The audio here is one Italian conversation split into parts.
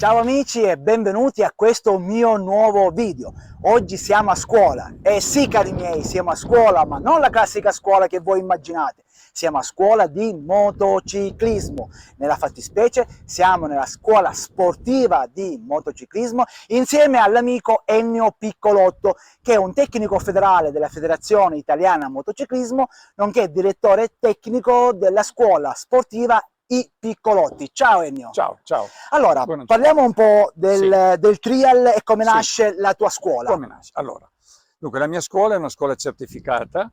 Ciao amici e benvenuti a questo mio nuovo video. Oggi siamo a scuola. E sì, cari miei, siamo a scuola, ma non la classica scuola che voi immaginate. Siamo a scuola di motociclismo. Nella fattispecie siamo nella scuola sportiva di motociclismo insieme all'amico Ennio Piccolotto, che è un tecnico federale della Federazione Italiana Motociclismo, nonché direttore tecnico della scuola sportiva I Piccolotti. Ciao Ennio. Ciao, ciao. Allora, Buongiorno. parliamo un po' del trial e come Sì. nasce la tua scuola. Come nasce? Allora, dunque la mia scuola è una scuola certificata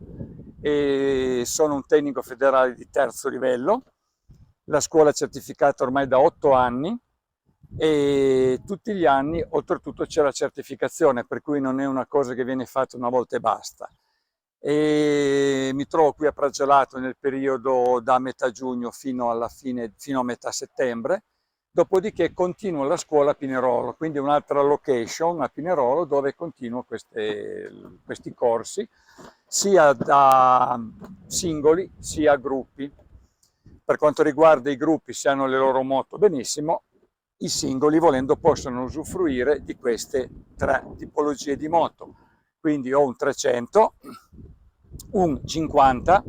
e sono un tecnico federale di terzo livello. La scuola è certificata ormai da 8 anni e tutti gli anni oltretutto c'è la certificazione, per cui non è una cosa che viene fatta una volta e basta. E mi trovo qui a Pragelato nel periodo da metà giugno fino alla fine, fino a metà settembre. Dopodiché continuo la scuola a Pinerolo, quindi un'altra location a Pinerolo dove continuo questi corsi, sia da singoli sia a gruppi. Per quanto riguarda i gruppi, se hanno le loro moto, benissimo, i singoli, volendo, possono usufruire di queste tre tipologie di moto. Quindi ho un 300, un 50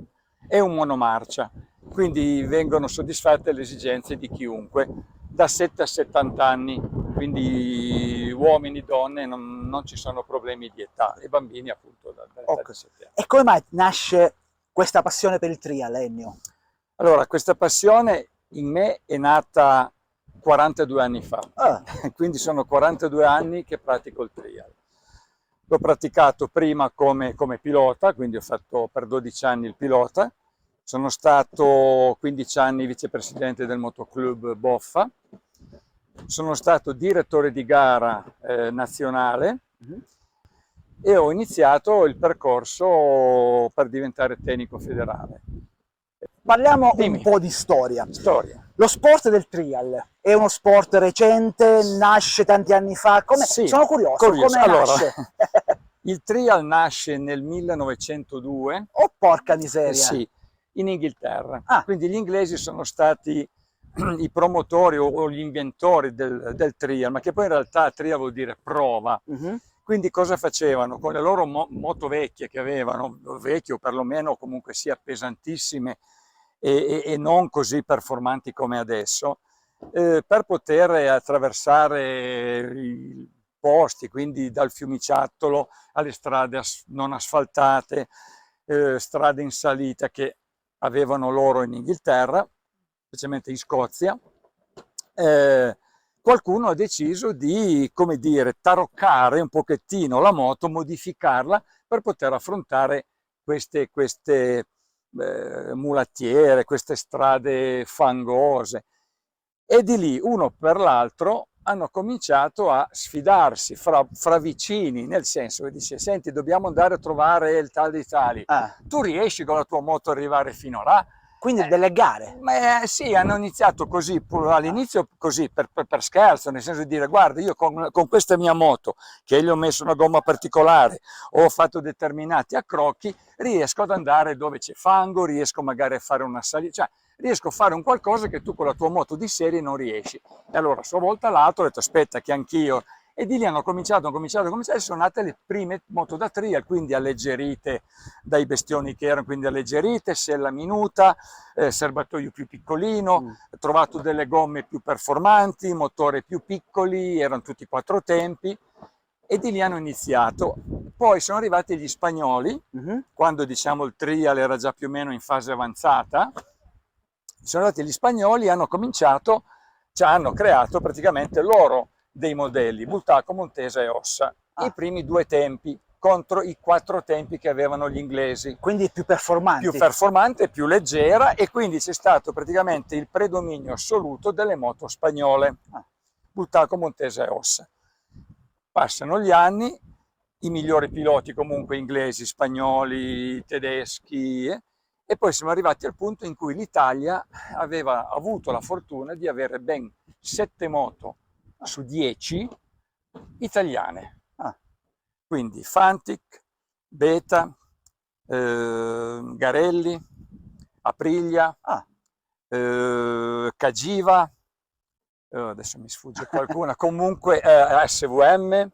e un monomarcia. Quindi vengono soddisfatte le esigenze di chiunque, da 7 a 70 anni, quindi uomini, donne, non ci sono problemi di età, e bambini appunto da 7 anni. E come mai nasce questa passione per il trial, Ennio? Allora, questa passione in me è nata 42 anni fa, quindi sono 42 anni che pratico il trial. L'ho praticato prima come pilota, quindi ho fatto per 12 anni il pilota, sono stato 15 anni vicepresidente del motoclub Boffa, sono stato direttore di gara nazionale e ho iniziato il percorso per diventare tecnico federale. Parliamo Dimmi. un po' di storia. Storia. Lo sport del trial è uno sport recente, nasce tanti anni fa? Sì, sono curioso, come allora, nasce? il trial nasce nel 1902. Oh porca miseria! Sì, in Inghilterra. Ah. Quindi gli inglesi sono stati i promotori o gli inventori del trial, ma che poi in realtà trial vuol dire prova. Quindi cosa facevano? Con le loro moto vecchie che avevano, vecchie o perlomeno comunque sia pesantissime e non così performanti come adesso, per poter attraversare i posti, quindi dal Fiumiciattolo alle strade non asfaltate, strade in salita che avevano loro in Inghilterra, specialmente in Scozia, qualcuno ha deciso di, come dire, taroccare un pochettino la moto, modificarla per poter affrontare queste mulattiere, queste strade fangose. E di lì, uno per l'altro, hanno cominciato a sfidarsi fra vicini, nel senso che dice: senti, dobbiamo andare a trovare il tal di tali, tu riesci con la tua moto ad arrivare fino là? Quindi delle gare? Sì, hanno iniziato così, all'inizio così per scherzo, nel senso di dire: guarda, io con questa mia moto, che gli ho messo una gomma particolare, ho fatto determinati accrocchi, riesco ad andare dove c'è fango, riesco magari a fare una salita, cioè riesco a fare un qualcosa che tu con la tua moto di serie non riesci. E allora a sua volta l'altro ha detto: aspetta che anch'io. E di lì hanno cominciato, e sono nate le prime moto da trial, quindi alleggerite dai bestioni che erano, quindi alleggerite, sella minuta, serbatoio più piccolino, trovato delle gomme più performanti, motori più piccoli, erano tutti 4 tempi, e di lì hanno iniziato. Poi sono arrivati gli spagnoli, quando diciamo il trial era già più o meno in fase avanzata, sono arrivati gli spagnoli e hanno cominciato, cioè hanno creato praticamente loro dei modelli, Bultaco, Montesa e Ossa, i primi 2 tempi contro i 4 tempi che avevano gli inglesi. Quindi più performanti. Più performante, più leggera, e quindi c'è stato praticamente il predominio assoluto delle moto spagnole, Bultaco, Montesa e Ossa. Passano gli anni, i migliori piloti comunque inglesi, spagnoli, tedeschi, e poi siamo arrivati al punto in cui l'Italia aveva avuto la fortuna di avere ben 7 moto su 10 italiane. Quindi Fantic, Beta, Garelli, Aprilia, Cagiva, adesso mi sfugge qualcuna, comunque SVM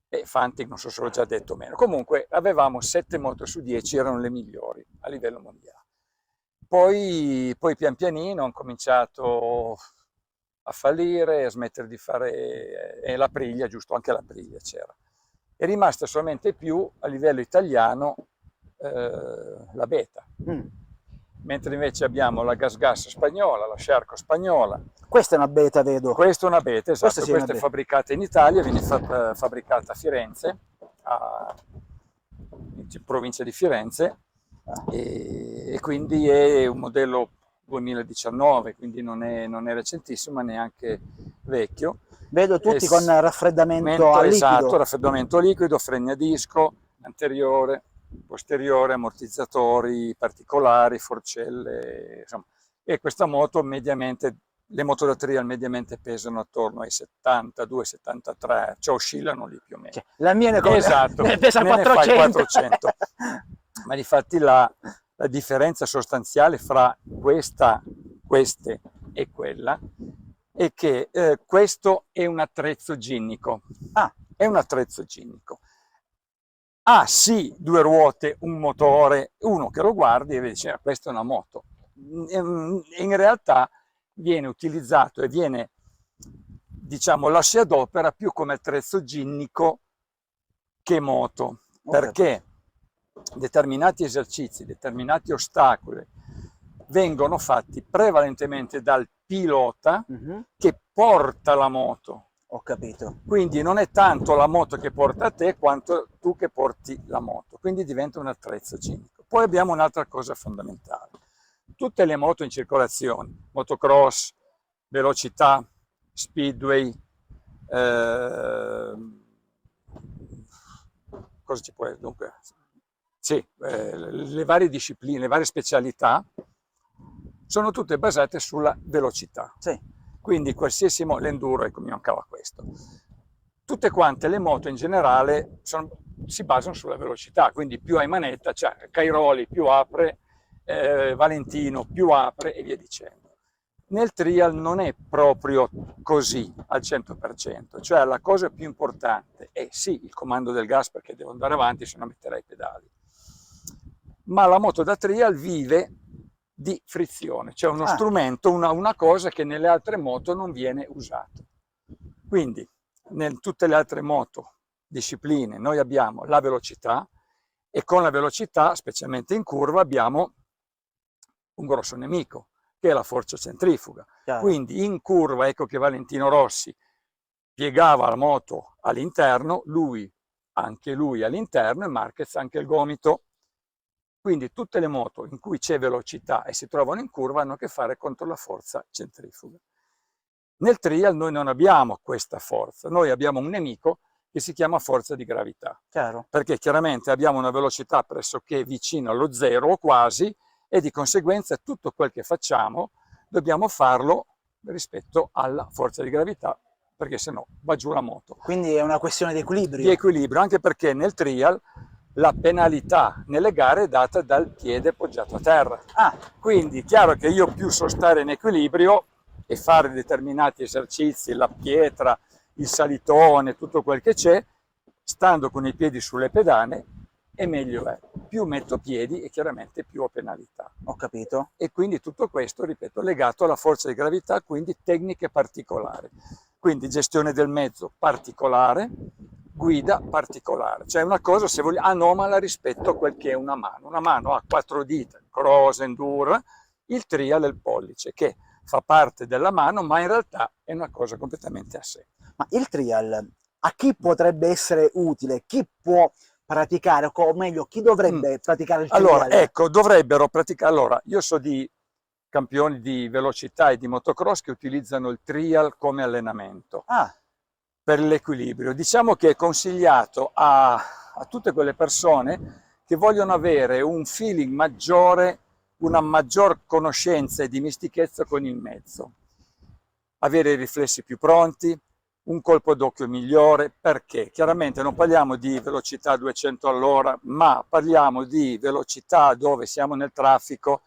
e Fantic, non so se l'ho già detto o meno, comunque avevamo 7 moto su 10, erano le migliori a livello mondiale. Poi pian pianino hanno cominciato a fallire, a smettere di fare, e l'Aprilia, giusto, anche l'Aprilia c'era. È rimasta solamente più a livello italiano la Beta, mentre invece abbiamo la Gas Gas spagnola, la Sherco spagnola. Questa è una Beta, vedo. Questa è una Beta, esatto, Sì, questa è fabbricata in Italia, viene fabbricata a Firenze, in provincia di Firenze, e quindi è un modello 2019, quindi non è recentissimo, ma neanche vecchio. Vedo tutti con raffreddamento a liquido. Esatto, raffreddamento liquido, freni a disco, anteriore, posteriore, ammortizzatori particolari, forcelle, insomma. E questa moto mediamente, le moto da trial mediamente pesano attorno ai 72-73, cioè oscillano lì più o meno. Cioè, la mia esatto, ne pesa 400. Ne fai 400. Ma difatti la differenza sostanziale fra queste e quella è che questo è un attrezzo ginnico. È un attrezzo ginnico. Ha sì 2 ruote, un motore, uno che lo guardi e dice questa è una moto. In realtà viene utilizzato e viene, diciamo, la si adopera più come attrezzo ginnico che moto, perché determinati esercizi, determinati ostacoli vengono fatti prevalentemente dal pilota che porta la moto. Ho capito. Quindi non è tanto la moto che porta a te quanto tu che porti la moto, quindi diventa un attrezzo ginnico. Poi abbiamo un'altra cosa fondamentale. Tutte le moto in circolazione, motocross, velocità, speedway, cosa ci può essere? Dunque, sì, le varie discipline, le varie specialità sono tutte basate sulla velocità. Sì. Quindi qualsiasi l'enduro, ecco, mi mancava questo. Tutte quante le moto in generale si basano sulla velocità, quindi più hai manetta, cioè Cairoli più apre, Valentino più apre e via dicendo. Nel trial non è proprio così al 100%, cioè la cosa più importante è sì il comando del gas perché devo andare avanti se no metterei i pedali, ma la moto da trial vive di frizione, cioè uno strumento, una cosa che nelle altre moto non viene usato. Quindi in tutte le altre moto, discipline, noi abbiamo la velocità e con la velocità, specialmente in curva, abbiamo un grosso nemico, che è la forza centrifuga. Chiaro. Quindi in curva, ecco che Valentino Rossi piegava la moto all'interno, anche lui all'interno, e Marquez anche il gomito. Quindi tutte le moto in cui c'è velocità e si trovano in curva hanno a che fare contro la forza centrifuga. Nel trial noi non abbiamo questa forza, noi abbiamo un nemico che si chiama forza di gravità. Chiaro. Perché chiaramente abbiamo una velocità pressoché vicina allo zero o quasi, e di conseguenza tutto quel che facciamo dobbiamo farlo rispetto alla forza di gravità, perché sennò va giù la moto. Quindi è una questione di equilibrio. Di equilibrio, anche perché nel trial la penalità nelle gare è data dal piede poggiato a terra. Quindi è chiaro che io più so stare in equilibrio e fare determinati esercizi, la pietra, il salitone, tutto quel che c'è, stando con i piedi sulle pedane, e meglio è. Più metto piedi e chiaramente più ho penalità. Ho capito. E quindi tutto questo, ripeto, legato alla forza di gravità, quindi tecniche particolari. Quindi gestione del mezzo particolare, guida particolare, cioè una cosa, se vogliamo, anomala rispetto a quel che è una mano. Una mano ha 4 dita, cross, enduro, il trial è il pollice, che fa parte della mano, ma in realtà è una cosa completamente a sé. Ma il trial a chi potrebbe essere utile? Chi può praticare, o meglio, chi dovrebbe praticare il trial? Allora, ecco, dovrebbero praticare. Allora, io so di campioni di velocità e di motocross che utilizzano il trial come allenamento per l'equilibrio. Diciamo che è consigliato a tutte quelle persone che vogliono avere un feeling maggiore, una maggior conoscenza e dimestichezza con il mezzo, avere i riflessi più pronti, un colpo d'occhio migliore, perché chiaramente non parliamo di velocità 200 all'ora, ma parliamo di velocità dove siamo nel traffico,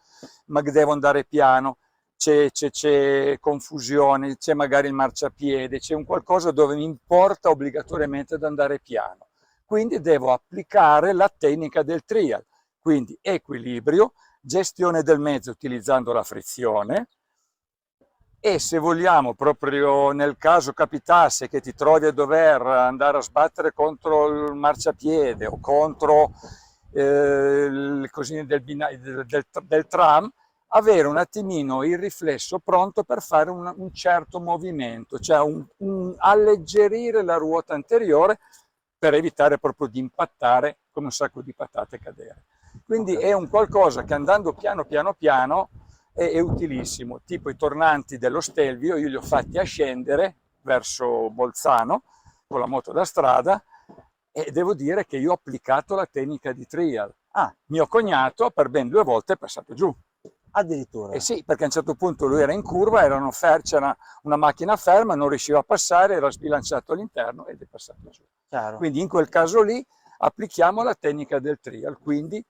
ma devo andare piano, c'è confusione, c'è magari il marciapiede, c'è un qualcosa dove mi importa obbligatoriamente ad andare piano. Quindi devo applicare la tecnica del trial, quindi equilibrio, gestione del mezzo utilizzando la frizione, e se vogliamo, proprio nel caso capitasse che ti trovi a dover andare a sbattere contro il marciapiede o contro il così del tram, avere un attimino il riflesso pronto per fare un certo movimento, cioè alleggerire la ruota anteriore per evitare proprio di impattare come un sacco di patate e cadere. Quindi è un qualcosa che andando piano piano è utilissimo, tipo i tornanti dello Stelvio, io li ho fatti a scendere verso Bolzano con la moto da strada e devo dire che io ho applicato la tecnica di trial. Mio cognato per ben 2 volte è passato giù. Addirittura? Eh sì, perché a un certo punto lui era in curva, c'era una macchina ferma, non riusciva a passare, era sbilanciato all'interno ed è passato giù. Chiaro. Quindi in quel caso lì applichiamo la tecnica del trial, quindi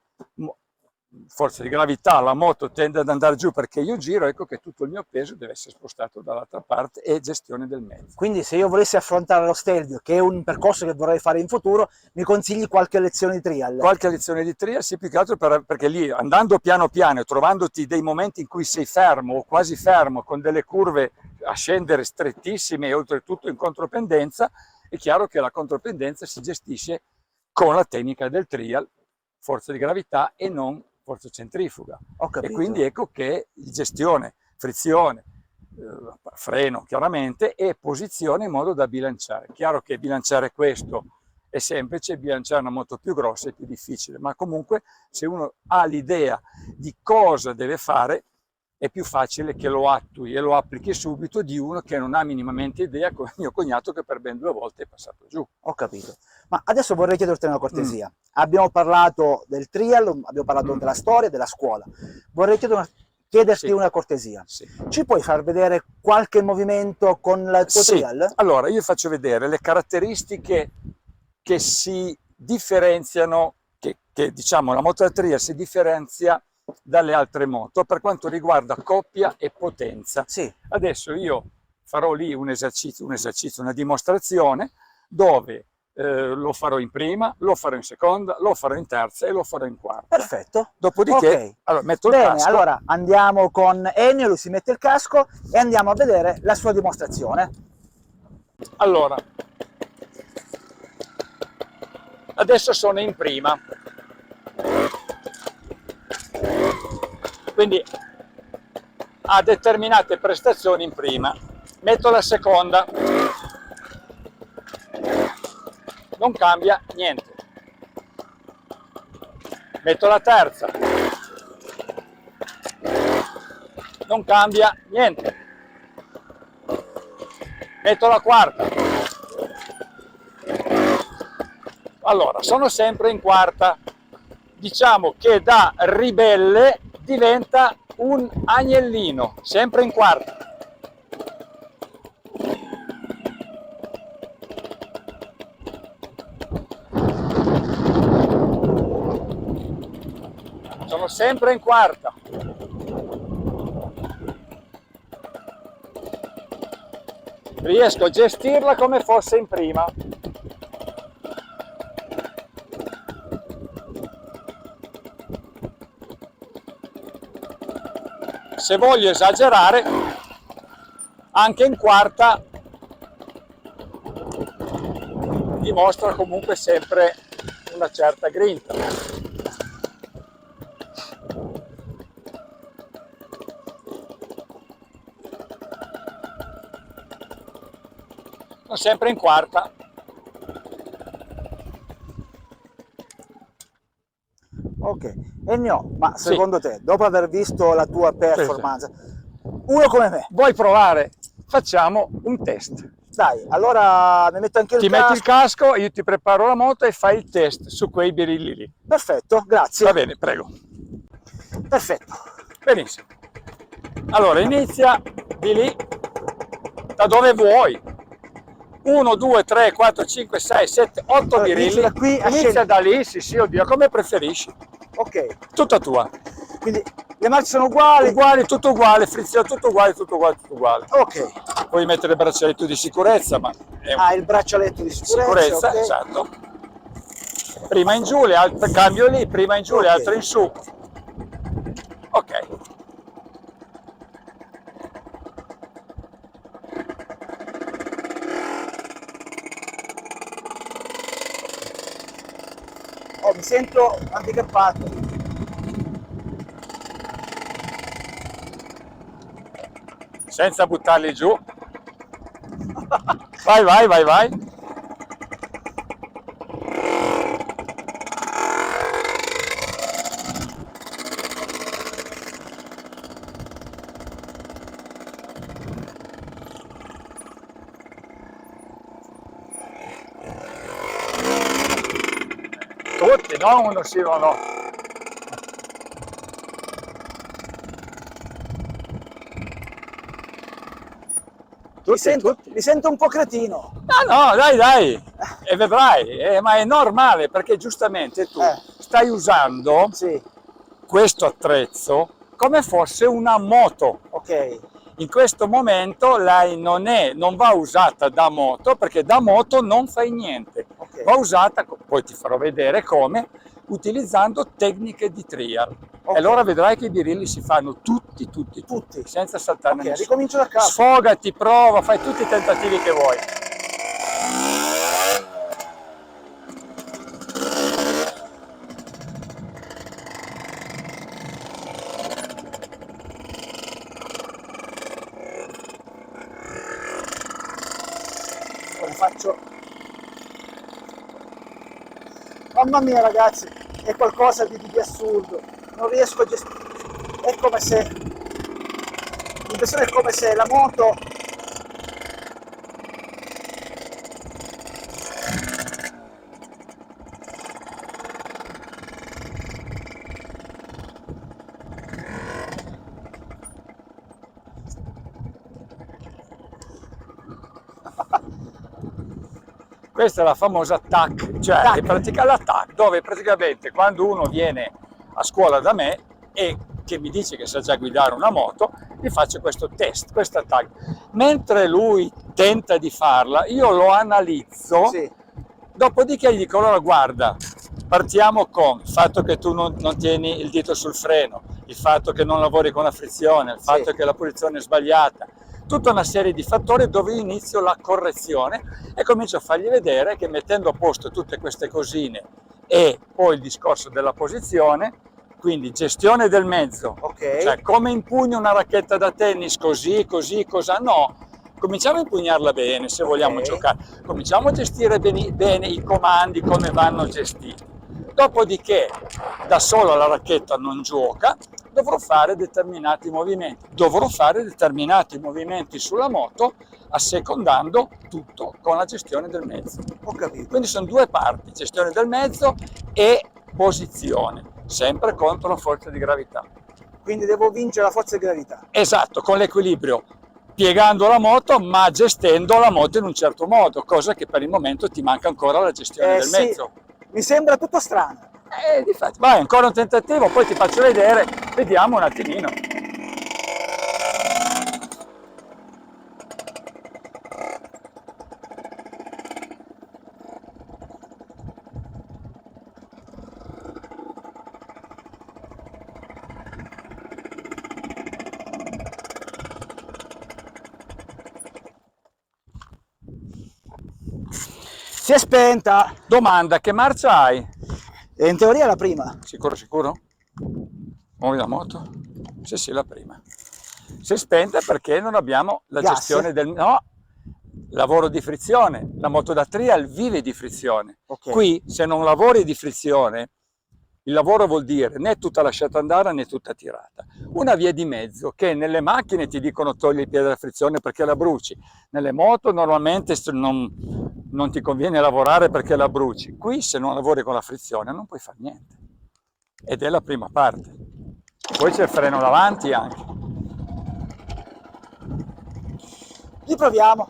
forza di gravità, la moto tende ad andare giù perché io giro, ecco che tutto il mio peso deve essere spostato dall'altra parte, e gestione del mezzo. Quindi se io volessi affrontare lo Stelvio, che è un percorso che vorrei fare in futuro, mi consigli qualche lezione di trial? Qualche lezione di trial, sì, più che altro perché lì andando piano piano e trovandoti dei momenti in cui sei fermo o quasi fermo, con delle curve a scendere strettissime e oltretutto in contropendenza, è chiaro che la contropendenza si gestisce con la tecnica del trial, forza di gravità e non forza centrifuga. E quindi ecco che gestione, frizione, freno chiaramente e posizione in modo da bilanciare. Chiaro che bilanciare questo è semplice, bilanciare una moto più grossa è più difficile, ma comunque se uno ha l'idea di cosa deve fare è più facile che lo attui e lo applichi subito di uno che non ha minimamente idea, come mio cognato che per ben 2 volte è passato giù. Ho capito. Ma adesso vorrei chiederti una cortesia. Abbiamo parlato del trial, abbiamo parlato della storia, della scuola. Vorrei chiederti una cortesia. Sì. Ci puoi far vedere qualche movimento con il tuo trial? Allora, io faccio vedere le caratteristiche che si differenziano, che diciamo la moto da trial si differenzia dalle altre moto per quanto riguarda coppia e potenza. Sì. Adesso io farò lì un esercizio, una dimostrazione dove lo farò in prima, lo farò in seconda, lo farò in terza e lo farò in quarta. Perfetto. Dopodiché, allora, metto il Bene, casco. allora andiamo con Ennio, lui si mette il casco e andiamo a vedere la sua dimostrazione. Allora, adesso sono in prima. Quindi ha determinate prestazioni in prima. Metto la seconda. Non cambia niente. Metto la terza. Non cambia niente. Metto la quarta. Allora, sono sempre in quarta. Diciamo che da ribelle diventa un agnellino, sempre in quarta. Sono sempre in quarta. Riesco a gestirla come fosse in prima. Se voglio esagerare, anche in quarta dimostra comunque sempre una certa grinta. Sono sempre in quarta. Ok, Ennio, ma secondo te, dopo aver visto la tua performance, uno come me, vuoi provare? Facciamo un test. Dai, allora mi metto anche il casco. Ti metti il casco, io ti preparo la moto e fai il test su quei birilli lì. Perfetto, grazie. Va bene, prego. Perfetto. Benissimo. Allora, inizia di lì, da dove vuoi. 1, 2, 3, 4, 5, 6, 7, 8 birilli. Da qui inizia da lì, sì, oddio, come preferisci. Ok. Tutta tua. Quindi Le marce sono uguali? Uguali, tutto uguale, frizione, tutto uguale, tutto uguale, tutto uguale. Ok. Puoi mettere il braccialetto di sicurezza, ma è Ah, il braccialetto di sicurezza, ok. esatto. Prima in giù, le altre, cambio lì, prima in giù, le Ok. altre in su. Ok. Oh, mi sento handicappato. Senza buttarli giù. Vai, vai, vai, vai. Tutti, no? Uno sì o no. Tutti. Mi sento un po' cretino. No, dai, dai, e vedrai, ma è normale perché giustamente tu stai usando Sì, questo attrezzo come fosse una moto. ok. In questo momento lei non va usata da moto perché da moto non fai niente, Ok. va usata, poi ti farò vedere come, utilizzando tecniche di trial. Ok. E allora vedrai che i birilli si fanno tutti, senza saltarne Ok, nessuno. ricomincio da capo. Sfogati, prova, fai tutti i tentativi che vuoi. Come faccio? Mamma mia ragazzi, è qualcosa di assurdo. Non riesco a gestire. È come se. L'impressione è come se la moto. Questa è la famosa TAC, cioè la TAC, dove praticamente quando uno viene a scuola da me e che mi dice che sa già guidare una moto, gli faccio questo test, questa TAC. Mentre lui tenta di farla, io lo analizzo, Sì. dopodiché gli dico, allora guarda, partiamo con il fatto che tu non tieni il dito sul freno, il fatto che non lavori con la frizione, il fatto che la posizione è sbagliata, tutta una serie di fattori dove inizio la correzione e comincio a fargli vedere che mettendo a posto tutte queste cosine e poi il discorso della posizione, quindi gestione del mezzo, Ok. cioè come impugno una racchetta da tennis, così, cosa no, cominciamo a impugnarla bene se vogliamo giocare, cominciamo a gestire bene i comandi, come vanno gestiti. Dopodiché, da sola la racchetta non gioca, dovrò fare determinati movimenti sulla moto, assecondando tutto con la gestione del mezzo. Ho capito. Quindi sono due parti, gestione del mezzo e posizione, sempre contro la forza di gravità. Quindi devo vincere la forza di gravità. Esatto, con l'equilibrio, piegando la moto ma gestendo la moto in un certo modo, cosa che per il momento ti manca ancora la gestione del mezzo. Mi sembra tutto strano. Difatti, vai, ancora un tentativo, poi ti faccio vedere, vediamo un attimino. Si è spenta. Domanda, che marcia hai? In teoria la prima. Sicuro? Muovi la moto? Sì, la prima. Si è spenta perché non abbiamo la Gas? gestione del... No, lavoro di frizione. La moto da trial vive di frizione. Ok. Qui, se non lavori di frizione, il lavoro vuol dire né tutta lasciata andare né tutta tirata. Una via di mezzo che nelle macchine ti dicono togli il piede dalla frizione perché la bruci. Nelle moto normalmente non ti conviene lavorare perché la bruci. Qui se non lavori con la frizione non puoi fare niente. Ed è la prima parte. Poi c'è il freno davanti anche. Riproviamo.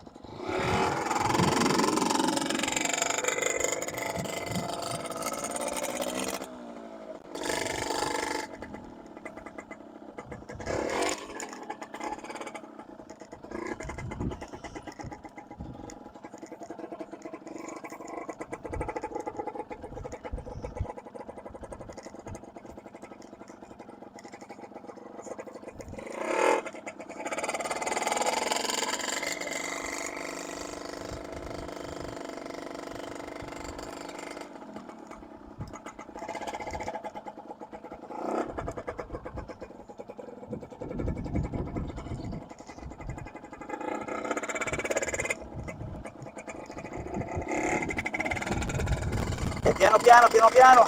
E piano piano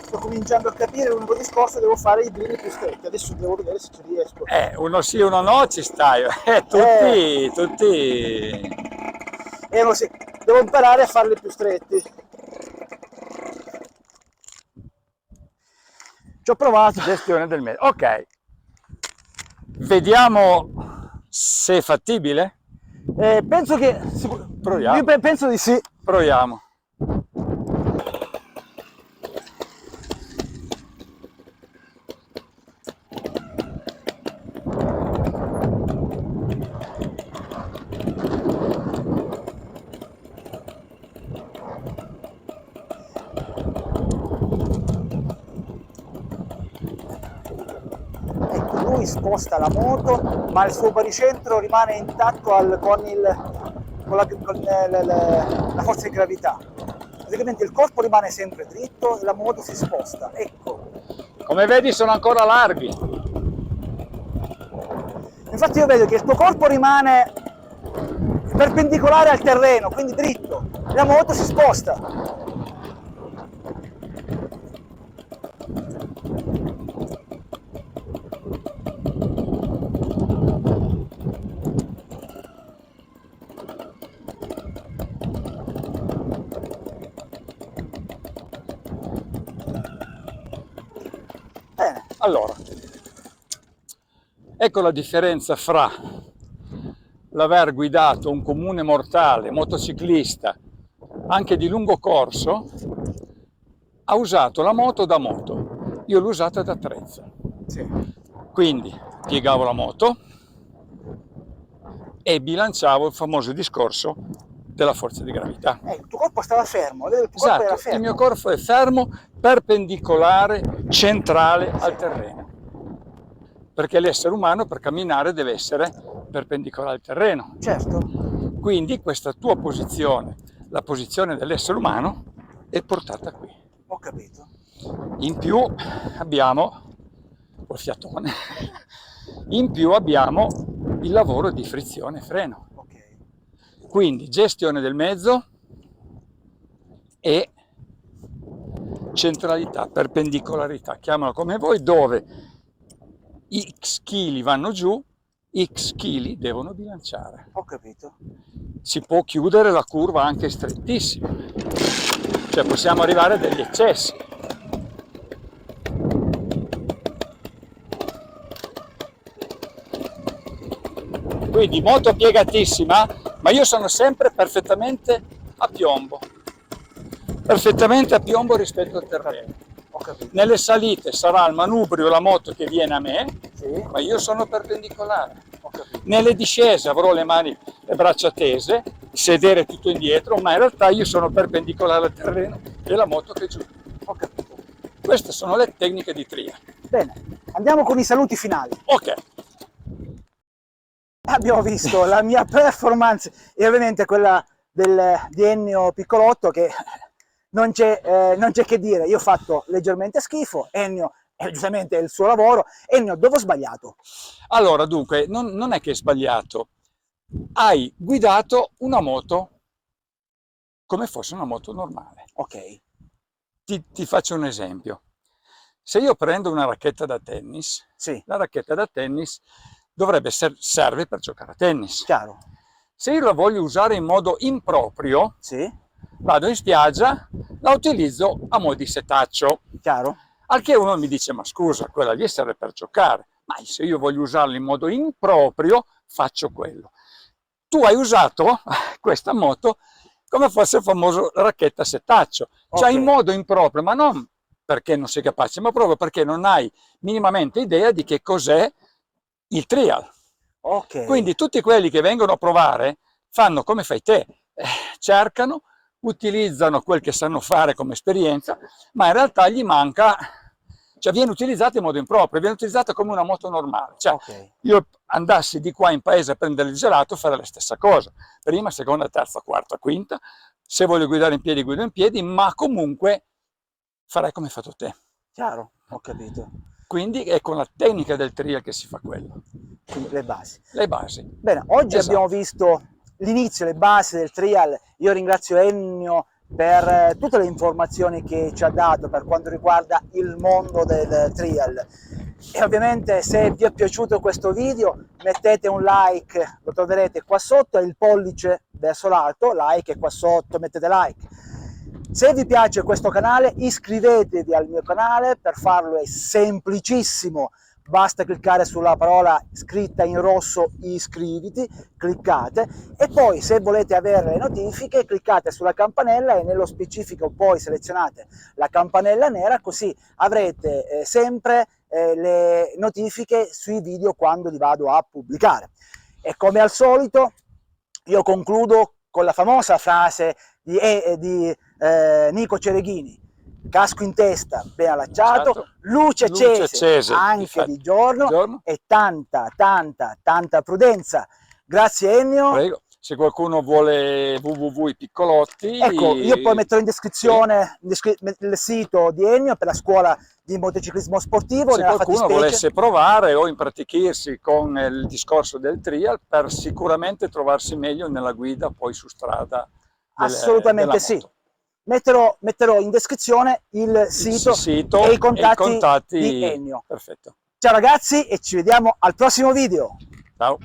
sto cominciando a capire l'unico discorso, devo fare i blini più stretti. Adesso devo vedere se ci riesco. Uno sì, uno no, ci stai. Tutti. No, sì, devo imparare a farli più stretti. Ci ho provato. Gestione del mezzo. Ok. Vediamo se è fattibile. Penso che... Proviamo. Io penso di sì. Proviamo. Ecco, lui sposta la moto, ma il suo baricentro rimane intatto con la forza di gravità. Praticamente il corpo rimane sempre dritto e la moto si sposta. Ecco. Come vedi sono ancora larghi. Infatti io vedo che il tuo corpo rimane perpendicolare al terreno, quindi dritto, e la moto si sposta. Bene. Allora, ecco la differenza fra l'aver guidato un comune mortale, motociclista, anche di lungo corso, ha usato la moto da moto. Io l'ho usata da attrezzo. Sì. Quindi piegavo la moto e bilanciavo il famoso discorso della forza di gravità. Il tuo corpo stava fermo, il tuo corpo Esatto, era fermo. il mio corpo è fermo, perpendicolare, centrale al terreno. Perché l'essere umano per camminare deve essere perpendicolare al terreno. Certo. Quindi questa tua posizione, la posizione dell'essere umano, è portata qui. Ho capito. In più abbiamo, col fiatone, in più abbiamo il lavoro di frizione e freno. Ok. Quindi gestione del mezzo e centralità, perpendicolarità, chiamalo come vuoi, dove X chili vanno giù, X chili devono bilanciare. Ho capito. Si può chiudere la curva anche strettissima, cioè possiamo arrivare a degli eccessi. Quindi moto piegatissima, ma io sono sempre perfettamente a piombo, perfettamente a piombo rispetto al terreno. Ho capito. Nelle salite sarà il manubrio la moto che viene a me, Sì. ma io sono perpendicolare. Ho capito. Nelle discese avrò le mani, le braccia tese, il sedere tutto indietro, ma in realtà io sono perpendicolare al terreno e la moto che è giù. Ho capito. Queste sono le tecniche di tria. Bene, andiamo con i saluti finali. Ok, Abbiamo visto la mia performance e ovviamente quella di Ennio Piccolotto, che non c'è che dire. Io ho fatto leggermente schifo, Ennio giustamente è il suo lavoro. Ennio, dove ho sbagliato? allora dunque, non è che è sbagliato. Hai guidato una moto come fosse una moto normale. Ok. Ti faccio un esempio. Se io prendo una racchetta da tennis, Sì, la racchetta da tennis serve per giocare a tennis. chiaro. Se io la voglio usare in modo improprio, Sì, vado in spiaggia, la utilizzo a mo' di setaccio. chiaro. Al che uno mi dice, ma scusa, quella lì serve per giocare. Ma se io voglio usarla in modo improprio, faccio quello. Tu hai usato questa moto come fosse il famoso racchetta setaccio, cioè Ok. in modo improprio, ma non perché non sei capace, ma proprio perché non hai minimamente idea di che cos'è il trial. Ok. Quindi tutti quelli che vengono a provare fanno come fai te, cercano, utilizzano quel che sanno fare come esperienza, ma in realtà gli manca, cioè viene utilizzata in modo improprio, viene utilizzata come una moto normale. Cioè, Ok. io andassi di qua in paese a prendere il gelato, fare la stessa cosa, prima, seconda, terza, quarta, quinta, se voglio guidare in piedi guido in piedi, ma comunque farei come hai fatto te. Chiaro, ho capito. Quindi è con la tecnica del trial che si fa quello, Quindi le basi. le basi. Bene, oggi Esatto. abbiamo visto l'inizio, le basi del trial. Io ringrazio Ennio per tutte le informazioni che ci ha dato per quanto riguarda il mondo del trial. E ovviamente se vi è piaciuto questo video mettete un like, lo troverete qua sotto, e il pollice verso l'alto, like, e qua sotto mettete like. Se vi piace questo canale iscrivetevi al mio canale, per farlo è semplicissimo, basta cliccare sulla parola scritta in rosso iscriviti, cliccate, e poi se volete avere le notifiche cliccate sulla campanella e nello specifico poi selezionate la campanella nera, così avrete sempre le notifiche sui video quando li vado a pubblicare. E come al solito io concludo con la famosa frase di Nico Cereghini: casco in testa ben allacciato, luce accesa anche infatti, di giorno, e tanta prudenza. Grazie Ennio. Prego. Se qualcuno vuole i piccolotti, ecco, io poi metterò in descrizione il sito di Ennio per la scuola di motociclismo sportivo. Se qualcuno volesse provare o impratichirsi con il discorso del trial, per sicuramente trovarsi meglio nella guida poi su strada. Assolutamente sì. Metterò in descrizione il sito e i contatti di Ennio. Perfetto. Ciao ragazzi, e ci vediamo al prossimo video. Ciao.